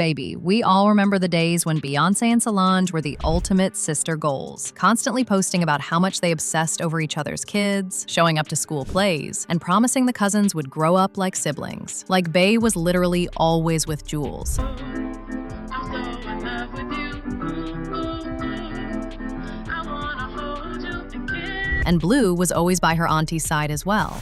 Baby, we all remember the days when Beyoncé and Solange were the ultimate sister goals, constantly posting about how much they obsessed over each other's kids, showing up to school plays, and promising the cousins would grow up like siblings. Like Bey was literally always with Jules. And Blue was always by her auntie's side as well.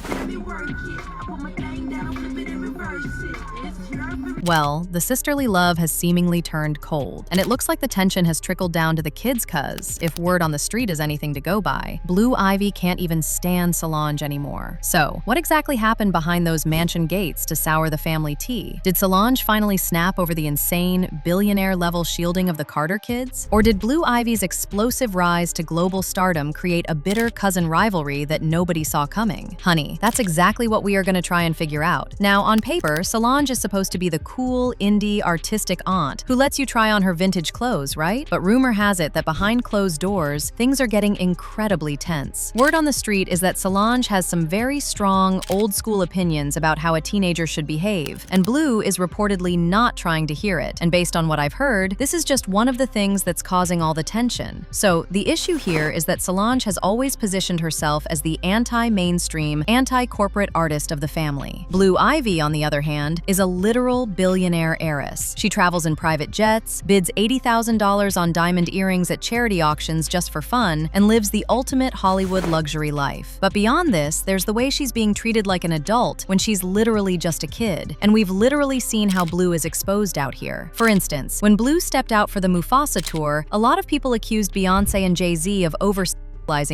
Well, the sisterly love has seemingly turned cold, and it looks like the tension has trickled down to the kids cuz, if word on the street is anything to go by, Blue Ivy can't even stand Solange anymore. So, what exactly happened behind those mansion gates to sour the family tea? Did Solange finally snap over the insane, billionaire-level shielding of the Carter kids? Or did Blue Ivy's explosive rise to global stardom create a bitter cousin rivalry that nobody saw coming? Honey, that's exactly what we are going to try and figure out. Now, on paper, Solange is supposed to be the cool, indie, artistic aunt who lets you try on her vintage clothes, right? But rumor has it that behind closed doors, things are getting incredibly tense. Word on the street is that Solange has some very strong, old-school opinions about how a teenager should behave, and Blue is reportedly not trying to hear it. And based on what I've heard, this is just one of the things that's causing all the tension. So, the issue here is that Solange has always positioned herself as the anti-mainstream, anti-corporate artist of the family. Blue Ivy, on the other hand, is a literal billionaire heiress. She travels in private jets, bids $80,000 on diamond earrings at charity auctions just for fun, and lives the ultimate Hollywood luxury life. But beyond this, there's the way she's being treated like an adult when she's literally just a kid. And we've literally seen how Blue is exposed out here. For instance, when Blue stepped out for the Mufasa tour, a lot of people accused Beyoncé and Jay-Z of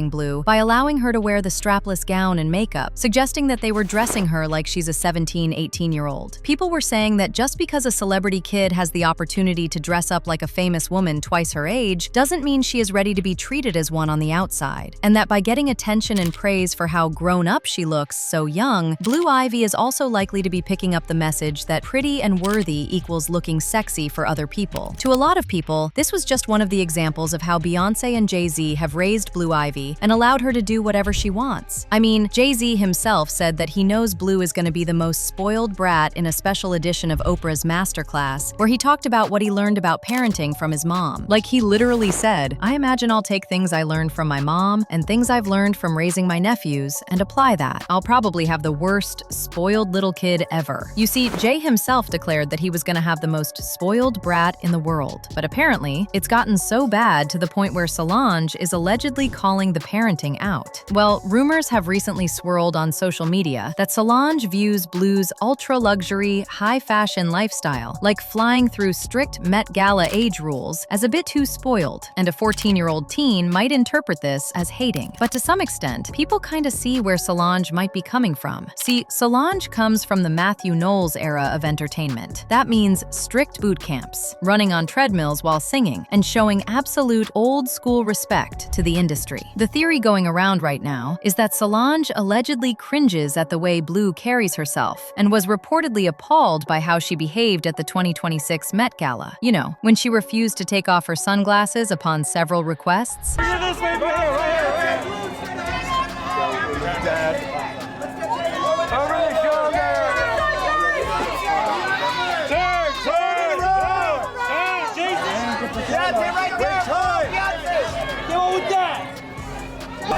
Blue by allowing her to wear the strapless gown and makeup, suggesting that they were dressing her like she's a 17, 18-year-old. People were saying that just because a celebrity kid has the opportunity to dress up like a famous woman twice her age doesn't mean she is ready to be treated as one on the outside, and that by getting attention and praise for how grown up she looks so young, Blue Ivy is also likely to be picking up the message that pretty and worthy equals looking sexy for other people. To a lot of people, this was just one of the examples of how Beyoncé and Jay-Z have raised Blue Ivy and allowed her to do whatever she wants. I mean, Jay-Z himself said that he knows Blue is going to be the most spoiled brat in a special edition of Oprah's Masterclass, where he talked about what he learned about parenting from his mom. Like, he literally said, "I imagine I'll take things I learned from my mom and things I've learned from raising my nephews and apply that. I'll probably have the worst spoiled little kid ever." You see, Jay himself declared that he was going to have the most spoiled brat in the world. But apparently, it's gotten so bad to the point where Solange is allegedly calling the parenting out. Well, rumors have recently swirled on social media that Solange views Blue's ultra-luxury, high-fashion lifestyle, like flying through strict Met Gala age rules, as a bit too spoiled, and a 14-year-old teen might interpret this as hating. But to some extent, people kinda see where Solange might be coming from. See, Solange comes from the Matthew Knowles era of entertainment. That means strict boot camps, running on treadmills while singing, and showing absolute old-school respect to the industry. The theory going around right now is that Solange allegedly cringes at the way Blue carries herself and was reportedly appalled by how she behaved at the 2026 Met Gala. You know, when she refused to take off her sunglasses upon several requests.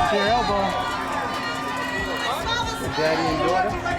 To your elbow. Your daddy and daughter.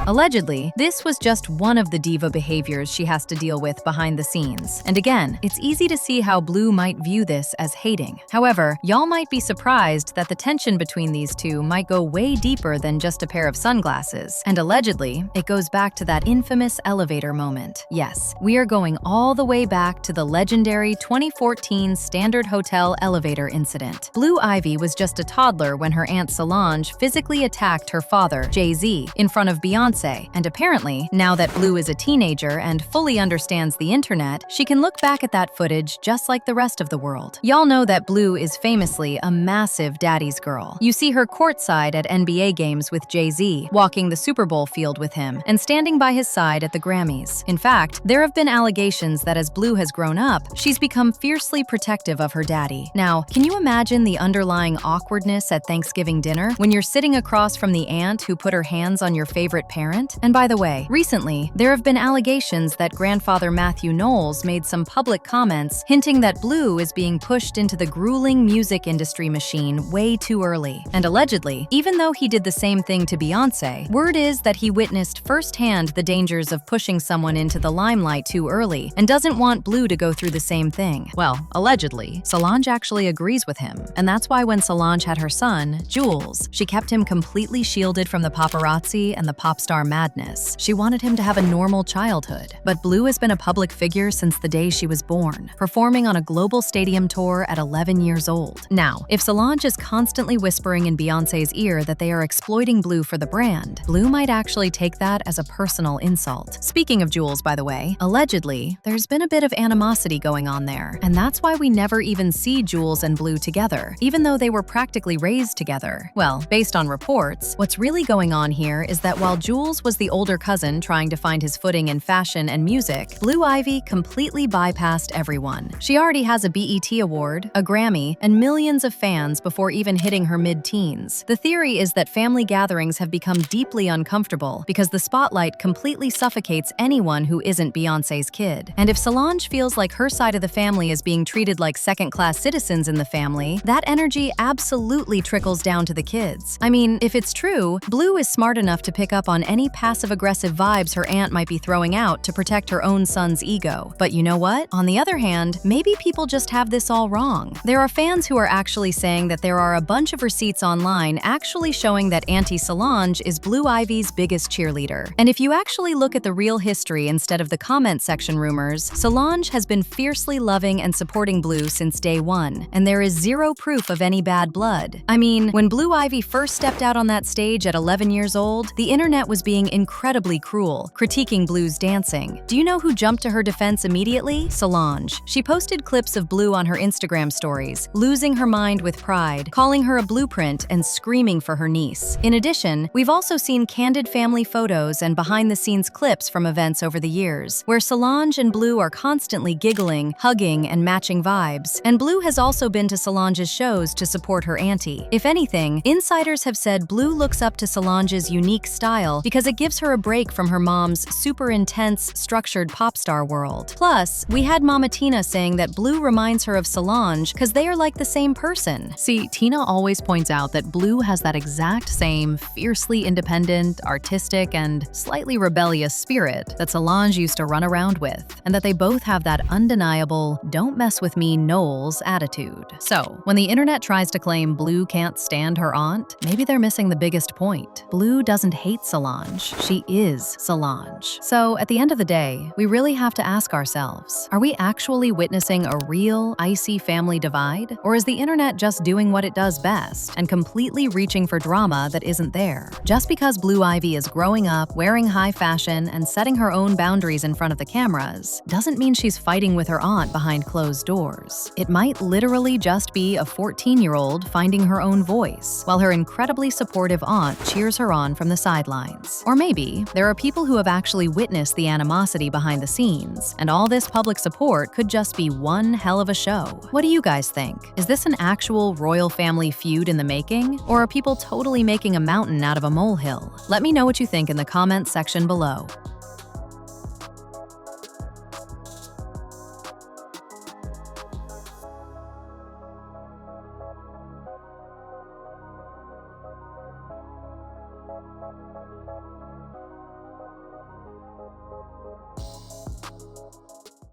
Allegedly, this was just one of the diva behaviors she has to deal with behind the scenes. And again, it's easy to see how Blue might view this as hating. However, y'all might be surprised that the tension between these two might go way deeper than just a pair of sunglasses. And allegedly, it goes back to that infamous elevator moment. Yes, we are going all the way back to the legendary 2014 Standard Hotel elevator incident. Blue Ivy was just a toddler when her aunt Solange physically attacked her father, Jay-Z, in front of Beyoncé. And apparently, now that Blue is a teenager and fully understands the internet, she can look back at that footage just like the rest of the world. Y'all know that Blue is famously a massive daddy's girl. You see her courtside at NBA games with Jay-Z, walking the Super Bowl field with him, and standing by his side at the Grammys. In fact, there have been allegations that as Blue has grown up, she's become fiercely protective of her daddy. Now, can you imagine the underlying awkwardness at Thanksgiving dinner when you're sitting across from the aunt who put her hands on your favorite parent parent? And by the way, recently, there have been allegations that grandfather Matthew Knowles made some public comments hinting that Blue is being pushed into the grueling music industry machine way too early. And allegedly, even though he did the same thing to Beyoncé, word is that he witnessed firsthand the dangers of pushing someone into the limelight too early and doesn't want Blue to go through the same thing. Well, allegedly, Solange actually agrees with him, and that's why when Solange had her son, Jules, she kept him completely shielded from the paparazzi and the pop star madness. She wanted him to have a normal childhood. But Blue has been a public figure since the day she was born, performing on a global stadium tour at 11 years old. Now, if Solange is constantly whispering in Beyoncé's ear that they are exploiting Blue for the brand, Blue might actually take that as a personal insult. Speaking of Jules, by the way, allegedly, there's been a bit of animosity going on there, and that's why we never even see Jules and Blue together, even though they were practically raised together. Well, based on reports, what's really going on here is that while Jules was the older cousin trying to find his footing in fashion and music, Blue Ivy completely bypassed everyone. She already has a BET award, a Grammy, and millions of fans before even hitting her mid-teens. The theory is that family gatherings have become deeply uncomfortable because the spotlight completely suffocates anyone who isn't Beyoncé's kid. And if Solange feels like her side of the family is being treated like second-class citizens in the family, that energy absolutely trickles down to the kids. I mean, if it's true, Blue is smart enough to pick up on any passive-aggressive vibes her aunt might be throwing out to protect her own son's ego. But you know what? On the other hand, maybe people just have this all wrong. There are fans who are actually saying that there are a bunch of receipts online actually showing that Auntie Solange is Blue Ivy's biggest cheerleader. And if you actually look at the real history instead of the comment section rumors, Solange has been fiercely loving and supporting Blue since day one, and there is zero proof of any bad blood. I mean, when Blue Ivy first stepped out on that stage at 11 years old, the internet was being incredibly cruel, critiquing Blue's dancing. Do you know who jumped to her defense immediately? Solange. She posted clips of Blue on her Instagram stories, losing her mind with pride, calling her a blueprint, and screaming for her niece. In addition, we've also seen candid family photos and behind-the-scenes clips from events over the years, where Solange and Blue are constantly giggling, hugging, and matching vibes. And Blue has also been to Solange's shows to support her auntie. If anything, insiders have said Blue looks up to Solange's unique style because it gives her a break from her mom's super intense, structured pop star world. Plus, we had Mama Tina saying that Blue reminds her of Solange because they are like the same person. See, Tina always points out that Blue has that exact same fiercely independent, artistic, and slightly rebellious spirit that Solange used to run around with, and that they both have that undeniable, don't mess with me Knowles attitude. So, when the internet tries to claim Blue can't stand her aunt, maybe they're missing the biggest point. Blue doesn't hate Solange, she is Solange. So, at the end of the day, we really have to ask ourselves, are we actually witnessing a real, icy family divide? Or is the internet just doing what it does best and completely reaching for drama that isn't there? Just because Blue Ivy is growing up, wearing high fashion, and setting her own boundaries in front of the cameras, doesn't mean she's fighting with her aunt behind closed doors. It might literally just be a 14-year-old finding her own voice, while her incredibly supportive aunt cheers her on from the sidelines. Or maybe there are people who have actually witnessed the animosity behind the scenes, and all this public support could just be one hell of a show. What do you guys think? Is this an actual royal family feud in the making, or are people totally making a mountain out of a molehill? Let me know what you think in the comments section below.